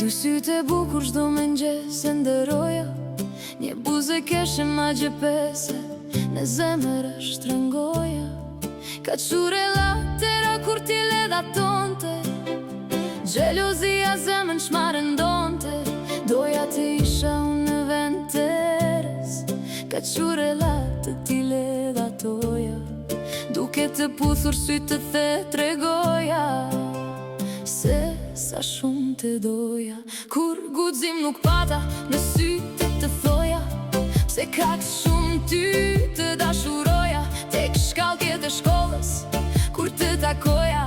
Du sytë e bukur shdo me ngjese ndëroja, një buze keshe ma gjepese, në zemër është rëngoja. Ka qure latera kur ti ledha tonte, gjelozia zemën shmare ndonte, doja të isha unë në vend teres. Ka qure latë ti ledha toja, duke të puthur sy të the tregoja se sa shumë të doja. Kur guxim nuk pata në sy të thoja, pse kaq shumë ty të dashuroja. Tek shkallëtjet e shkollës kur të takoja,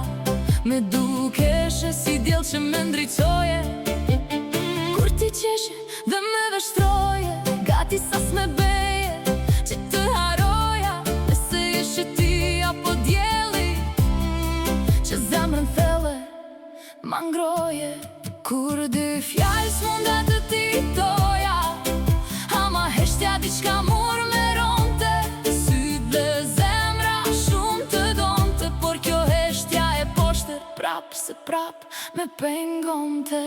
me dukeshe si djell që më ndriçoje. Kur ti qeshe dhe me veshtroje, gati sa s'me beje që të haroja, nëse ishe ti apo djeli që zemrën thelle ma ngroje. Kur dy fjallë s'munda të ti toja, ama heshtja diçka mur me ronte, syt dhe zemra shumë të donte, por kjo heshtja e poshtër prap se prap me pengonte.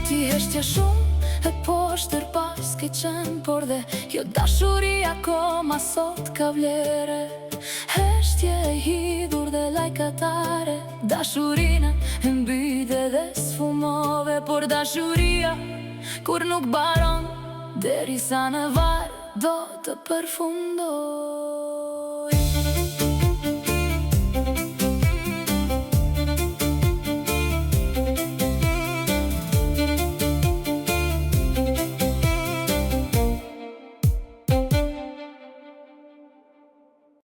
Ti heshtja shumë e poshtër pas ke qenë, por dhe kjo dashuria koma sot ka vlere. Heshtje e hidhur dhe lajkatare, dashurina e mbyte dhe sfumove. Por dashuria kur nuk baron, derisa në varë do të përfundoj.